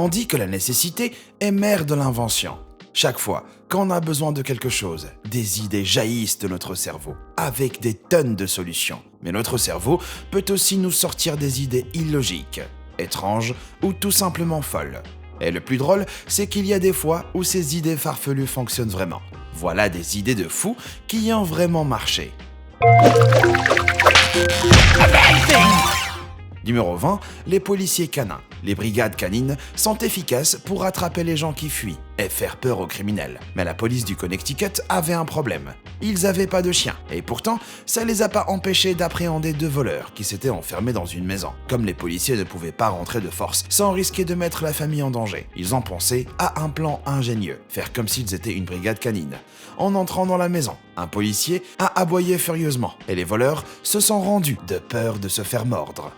On dit que la nécessité est mère de l'invention. Chaque fois qu'on a besoin de quelque chose, des idées jaillissent de notre cerveau, avec des tonnes de solutions. Mais notre cerveau peut aussi nous sortir des idées illogiques, étranges ou tout simplement folles. Et le plus drôle, c'est qu'il y a des fois où ces idées farfelues fonctionnent vraiment. Voilà des idées de fous qui ont vraiment marché. Numéro 20, les policiers canins. Les brigades canines sont efficaces pour attraper les gens qui fuient et faire peur aux criminels. Mais la police du Connecticut avait un problème. Ils n'avaient pas de chien. Et pourtant, ça les a pas empêchés d'appréhender 2 voleurs qui s'étaient enfermés dans une maison. Comme les policiers ne pouvaient pas rentrer de force sans risquer de mettre la famille en danger, ils ont pensé à un plan ingénieux. Faire comme s'ils étaient une brigade canine. En entrant dans la maison, un policier a aboyé furieusement et les voleurs se sont rendus de peur de se faire mordre.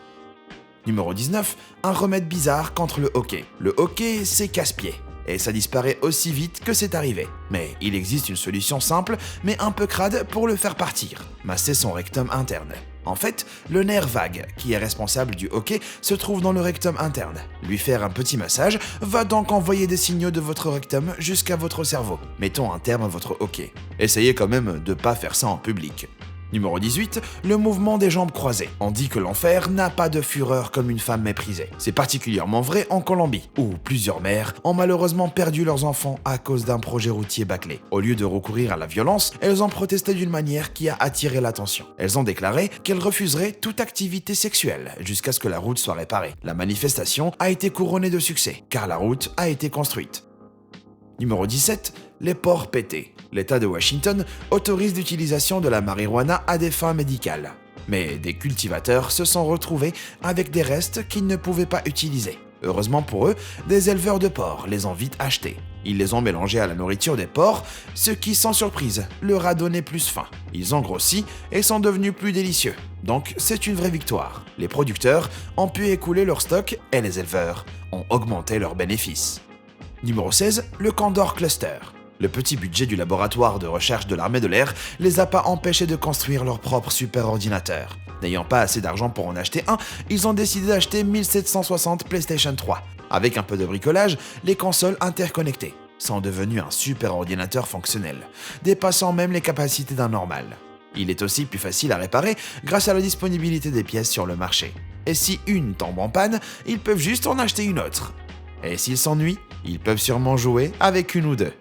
Numéro 19, un remède bizarre contre le hoquet. Le hoquet, c'est casse-pied. Et ça disparaît aussi vite que c'est arrivé. Mais il existe une solution simple, mais un peu crade pour le faire partir. Masser son rectum interne. En fait, le nerf vague, qui est responsable du hoquet, se trouve dans le rectum interne. Lui faire un petit massage va donc envoyer des signaux de votre rectum jusqu'à votre cerveau. Mettons un terme à votre hoquet. Essayez quand même de pas faire ça en public. Numéro 18, le mouvement des jambes croisées. On dit que l'enfer n'a pas de fureur comme une femme méprisée. C'est particulièrement vrai en Colombie, où plusieurs mères ont malheureusement perdu leurs enfants à cause d'un projet routier bâclé. Au lieu de recourir à la violence, elles ont protesté d'une manière qui a attiré l'attention. Elles ont déclaré qu'elles refuseraient toute activité sexuelle jusqu'à ce que la route soit réparée. La manifestation a été couronnée de succès, car la route a été construite. Numéro 17, les porcs pétés. L'État de Washington autorise l'utilisation de la marijuana à des fins médicales. Mais des cultivateurs se sont retrouvés avec des restes qu'ils ne pouvaient pas utiliser. Heureusement pour eux, des éleveurs de porcs les ont vite achetés. Ils les ont mélangés à la nourriture des porcs, ce qui, sans surprise, leur a donné plus faim. Ils ont grossi et sont devenus plus délicieux. Donc c'est une vraie victoire. Les producteurs ont pu écouler leur stock et les éleveurs ont augmenté leurs bénéfices. Numéro 16, le Condor Cluster. Le petit budget du laboratoire de recherche de l'armée de l'air les a pas empêchés de construire leur propre superordinateur. N'ayant pas assez d'argent pour en acheter un, ils ont décidé d'acheter 1760 PlayStation 3. Avec un peu de bricolage, les consoles interconnectées sont devenues un superordinateur fonctionnel, dépassant même les capacités d'un normal. Il est aussi plus facile à réparer grâce à la disponibilité des pièces sur le marché. Et si une tombe en panne, ils peuvent juste en acheter une autre. Et s'ils s'ennuient, ils peuvent sûrement jouer avec une ou deux.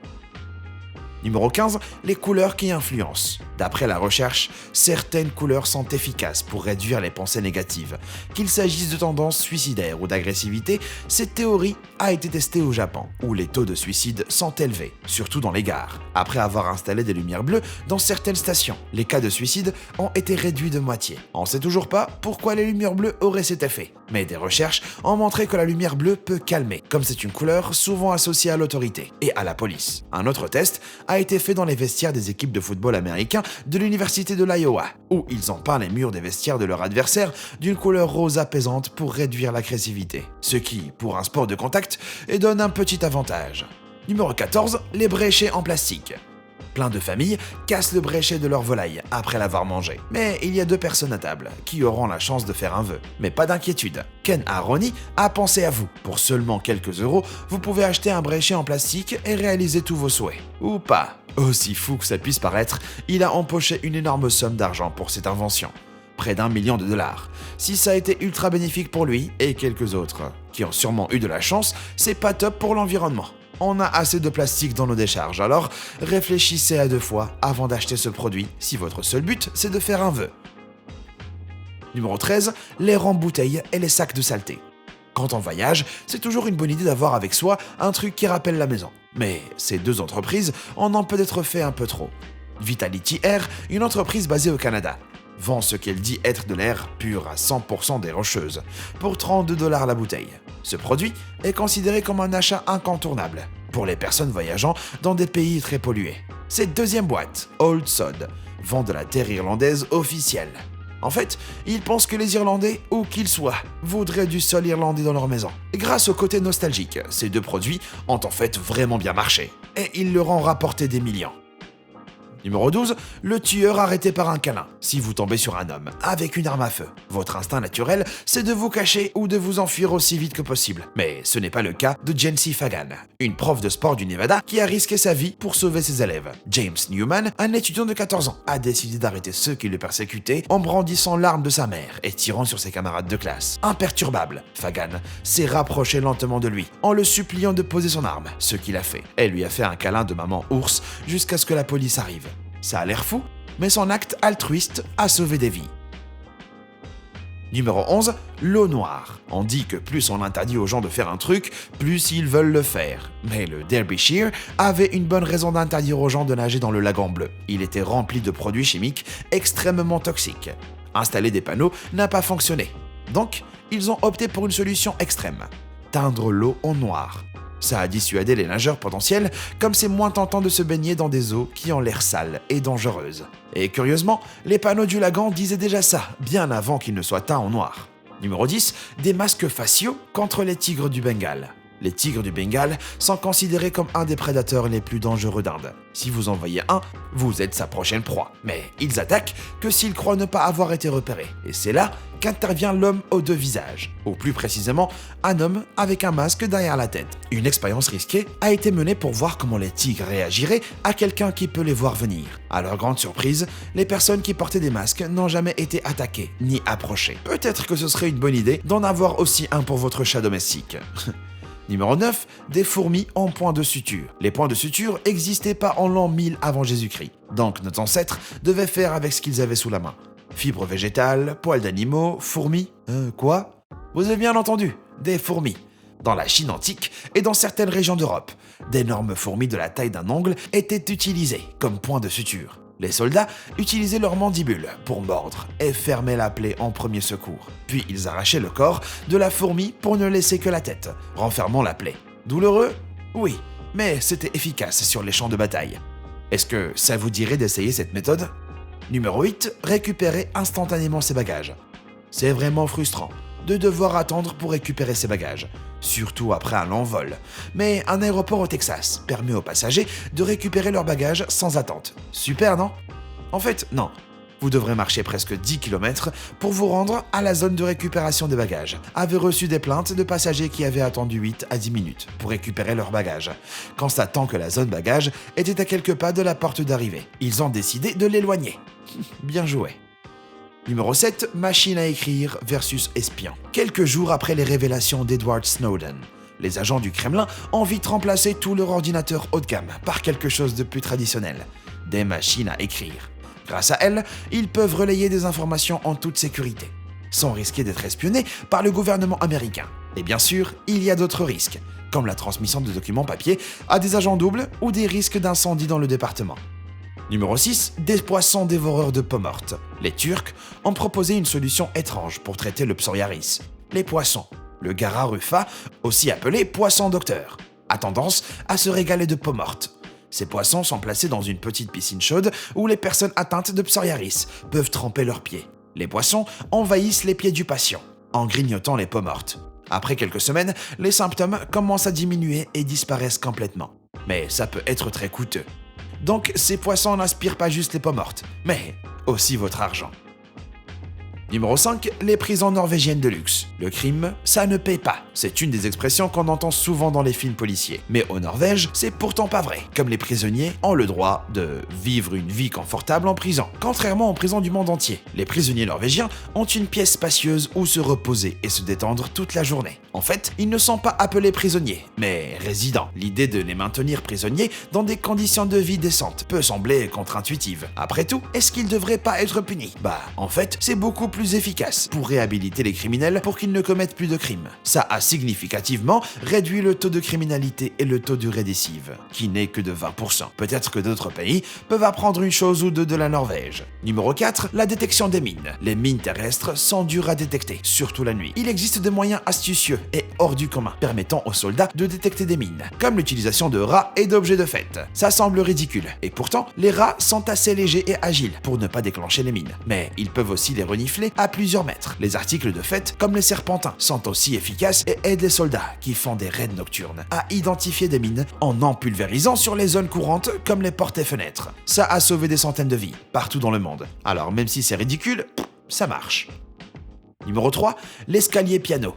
Numéro 15, les couleurs qui influencent. D'après la recherche, certaines couleurs sont efficaces pour réduire les pensées négatives. Qu'il s'agisse de tendances suicidaires ou d'agressivité, cette théorie a été testée au Japon, où les taux de suicide sont élevés, surtout dans les gares. Après avoir installé des lumières bleues dans certaines stations, les cas de suicide ont été réduits de moitié. On ne sait toujours pas pourquoi les lumières bleues auraient cet effet, mais des recherches ont montré que la lumière bleue peut calmer, comme c'est une couleur souvent associée à l'autorité et à la police. Un autre test a été fait dans les vestiaires des équipes de football américains de l'université de l'Iowa, où ils ont peint les murs des vestiaires de leur adversaire d'une couleur rose apaisante pour réduire l'agressivité. Ce qui, pour un sport de contact, donne un petit avantage. Numéro 14, les bréchets en plastique. Plein de familles cassent le bréchet de leur volaille après l'avoir mangé. Mais il y a 2 personnes à table qui auront la chance de faire un vœu. Mais pas d'inquiétude, Ken Aroni a pensé à vous. Pour seulement quelques euros, vous pouvez acheter un bréchet en plastique et réaliser tous vos souhaits. Ou pas. Aussi fou que ça puisse paraître, il a empoché une énorme somme d'argent pour cette invention. Près d'1 million de dollars. Si ça a été ultra bénéfique pour lui et quelques autres qui ont sûrement eu de la chance, c'est pas top pour l'environnement. On a assez de plastique dans nos décharges, alors réfléchissez à 2 fois avant d'acheter ce produit si votre seul but c'est de faire un vœu. Numéro 13, les rembouteilles et les sacs de saleté. Quand on voyage, c'est toujours une bonne idée d'avoir avec soi un truc qui rappelle la maison. Mais ces 2 entreprises en ont peut-être fait un peu trop. Vitality Air, une entreprise basée au Canada, vend ce qu'elle dit être de l'air pur à 100% des Rocheuses, pour 32 $ la bouteille. Ce produit est considéré comme un achat incontournable pour les personnes voyageant dans des pays très pollués. Cette deuxième boîte, Old Sod, vend de la terre irlandaise officielle. En fait, ils pensent que les Irlandais, où qu'ils soient, voudraient du sol irlandais dans leur maison. Et grâce au côté nostalgique, ces 2 produits ont en fait vraiment bien marché. Et ils leur ont rapporté des millions. Numéro 12, le tueur arrêté par un câlin. Si vous tombez sur un homme avec une arme à feu, votre instinct naturel, c'est de vous cacher ou de vous enfuir aussi vite que possible. Mais ce n'est pas le cas de Jancy Fagan, une prof de sport du Nevada qui a risqué sa vie pour sauver ses élèves. James Newman, un étudiant de 14 ans, a décidé d'arrêter ceux qui le persécutaient en brandissant l'arme de sa mère et tirant sur ses camarades de classe. Imperturbable, Fagan s'est rapproché lentement de lui en le suppliant de poser son arme, ce qu'il a fait. Elle lui a fait un câlin de maman ours jusqu'à ce que la police arrive. Ça a l'air fou, mais son acte altruiste a sauvé des vies. Numéro 11, l'eau noire. On dit que plus on interdit aux gens de faire un truc, plus ils veulent le faire. Mais le Derbyshire avait une bonne raison d'interdire aux gens de nager dans le lagon bleu. Il était rempli de produits chimiques extrêmement toxiques. Installer des panneaux n'a pas fonctionné. Donc, ils ont opté pour une solution extrême. Teindre l'eau en noir. Ça a dissuadé les nageurs potentiels, comme c'est moins tentant de se baigner dans des eaux qui ont l'air sales et dangereuses. Et curieusement, les panneaux du lagon disaient déjà ça, bien avant qu'ils ne soient teints en noir. Numéro 10, des masques faciaux contre les tigres du Bengale. Les tigres du Bengale sont considérés comme un des prédateurs les plus dangereux d'Inde. Si vous en voyez un, vous êtes sa prochaine proie. Mais ils attaquent que s'ils croient ne pas avoir été repérés. Et c'est là qu'intervient l'homme aux deux visages. Ou plus précisément, un homme avec un masque derrière la tête. Une expérience risquée a été menée pour voir comment les tigres réagiraient à quelqu'un qui peut les voir venir. À leur grande surprise, les personnes qui portaient des masques n'ont jamais été attaquées ni approchées. Peut-être que ce serait une bonne idée d'en avoir aussi un pour votre chat domestique. Numéro 9, des fourmis en points de suture. Les points de suture n'existaient pas en l'an 1000 avant Jésus-Christ. Donc nos ancêtres devaient faire avec ce qu'ils avaient sous la main. Fibres végétales, poils d'animaux, fourmis. Quoi ? Vous avez bien entendu, des fourmis. Dans la Chine antique et dans certaines régions d'Europe, d'énormes fourmis de la taille d'un ongle étaient utilisées comme points de suture. Les soldats utilisaient leurs mandibules pour mordre et fermer la plaie en premier secours. Puis ils arrachaient le corps de la fourmi pour ne laisser que la tête, renfermant la plaie. Douloureux ? Oui, mais c'était efficace sur les champs de bataille. Est-ce que ça vous dirait d'essayer cette méthode ? Numéro 8, récupérer instantanément ses bagages. C'est vraiment frustrant de devoir attendre pour récupérer ses bagages, surtout après un long vol. Mais un aéroport au Texas permet aux passagers de récupérer leurs bagages sans attente. Super, non ? En fait, non. Vous devrez marcher presque 10 km pour vous rendre à la zone de récupération des bagages. Avez reçu des plaintes de passagers qui avaient attendu 8 à 10 minutes pour récupérer leurs bagages, constatant que la zone bagages était à quelques pas de la porte d'arrivée. Ils ont décidé de l'éloigner. Bien joué. Numéro 7, machine à écrire versus espion. Quelques jours après les révélations d'Edward Snowden, les agents du Kremlin ont vite remplacé tout leur ordinateur haut de gamme par quelque chose de plus traditionnel, des machines à écrire. Grâce à elles, ils peuvent relayer des informations en toute sécurité, sans risquer d'être espionnés par le gouvernement américain. Et bien sûr, il y a d'autres risques, comme la transmission de documents papier à des agents doubles ou des risques d'incendie dans le département. Numéro 6, des poissons dévoreurs de peau morte. Les Turcs ont proposé une solution étrange pour traiter le psoriasis. Les poissons, le Gara rufa, aussi appelé poisson docteur, a tendance à se régaler de peau morte. Ces poissons sont placés dans une petite piscine chaude où les personnes atteintes de psoriasis peuvent tremper leurs pieds. Les poissons envahissent les pieds du patient en grignotant les peaux mortes. Après quelques semaines, les symptômes commencent à diminuer et disparaissent complètement. Mais ça peut être très coûteux. Donc ces poissons n'aspirent pas juste les peaux mortes, mais aussi votre argent. Numéro 5, les prisons norvégiennes de luxe. Le crime, ça ne paie pas. C'est une des expressions qu'on entend souvent dans les films policiers. Mais au Norvège, c'est pourtant pas vrai. Comme les prisonniers ont le droit de vivre une vie confortable en prison. Contrairement aux prisons du monde entier, les prisonniers norvégiens ont une pièce spacieuse où se reposer et se détendre toute la journée. En fait, ils ne sont pas appelés prisonniers, mais résidents. L'idée de les maintenir prisonniers dans des conditions de vie décentes peut sembler contre-intuitive. Après tout, est-ce qu'ils devraient pas être punis ? En fait, c'est beaucoup plus efficace pour réhabiliter les criminels pour qu'ils ne commettent plus de crimes. Ça a significativement réduit le taux de criminalité et le taux de récidive, qui n'est que de 20%. Peut-être que d'autres pays peuvent apprendre une chose ou deux de la Norvège. Numéro 4, la détection des mines. Les mines terrestres sont dures à détecter, surtout la nuit. Il existe des moyens astucieux et hors du commun, permettant aux soldats de détecter des mines, comme l'utilisation de rats et d'objets de fête. Ça semble ridicule, et pourtant, les rats sont assez légers et agiles pour ne pas déclencher les mines. Mais ils peuvent aussi les renifler plantés à plusieurs mètres. Les articles de fête, comme les serpentins, sont aussi efficaces et aident les soldats qui font des raids nocturnes à identifier des mines en en pulvérisant sur les zones courantes comme les portes et fenêtres. Ça a sauvé des centaines de vies partout dans le monde. Alors même si c'est ridicule, ça marche. Numéro 3, l'escalier piano.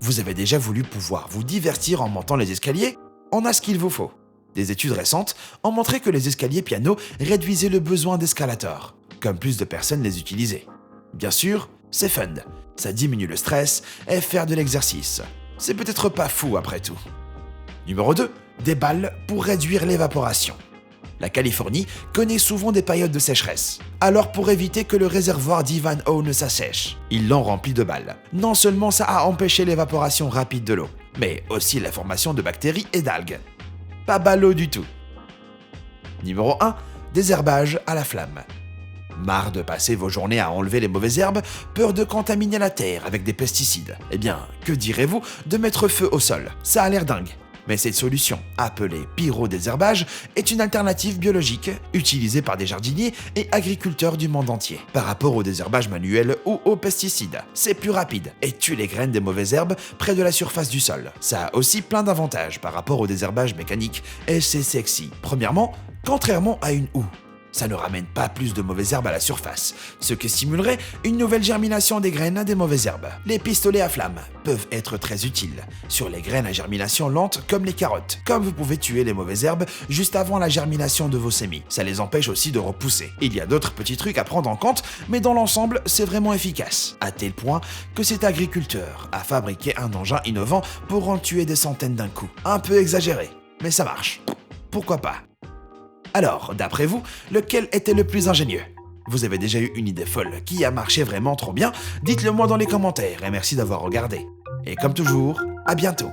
Vous avez déjà voulu pouvoir vous divertir en montant les escaliers? On a ce qu'il vous faut. Des études récentes ont montré que les escaliers piano réduisaient le besoin d'escalators, comme plus de personnes les utilisaient. Bien sûr, c'est fun, ça diminue le stress et faire de l'exercice. C'est peut-être pas fou après tout. Numéro 2, des balles pour réduire l'évaporation. La Californie connaît souvent des périodes de sécheresse. Alors pour éviter que le réservoir d'Ivanhoe ne s'assèche, ils l'ont rempli de balles. Non seulement ça a empêché l'évaporation rapide de l'eau, mais aussi la formation de bactéries et d'algues. Pas ballot du tout. Numéro 1, désherbage à la flamme. Marre de passer vos journées à enlever les mauvaises herbes, peur de contaminer la terre avec des pesticides? Eh bien, que direz-vous de mettre feu au sol? Ça a l'air dingue. Mais cette solution, appelée pyrodésherbage, est une alternative biologique utilisée par des jardiniers et agriculteurs du monde entier. Par rapport au désherbage manuel ou aux pesticides, c'est plus rapide et tue les graines des mauvaises herbes près de la surface du sol. Ça a aussi plein d'avantages par rapport au désherbage mécanique et c'est sexy. Premièrement, contrairement à une houe, ça ne ramène pas plus de mauvaises herbes à la surface, ce qui stimulerait une nouvelle germination des graines des mauvaises herbes. Les pistolets à flamme peuvent être très utiles sur les graines à germination lente comme les carottes, comme vous pouvez tuer les mauvaises herbes juste avant la germination de vos semis. Ça les empêche aussi de repousser. Il y a d'autres petits trucs à prendre en compte, mais dans l'ensemble, c'est vraiment efficace, à tel point que cet agriculteur a fabriqué un engin innovant pour en tuer des centaines d'un coup. Un peu exagéré, mais ça marche. Pourquoi pas? Alors, d'après vous, lequel était le plus ingénieux? Vous avez déjà eu une idée folle qui a marché vraiment trop bien? Dites-le moi dans les commentaires et merci d'avoir regardé. Et comme toujours, à bientôt.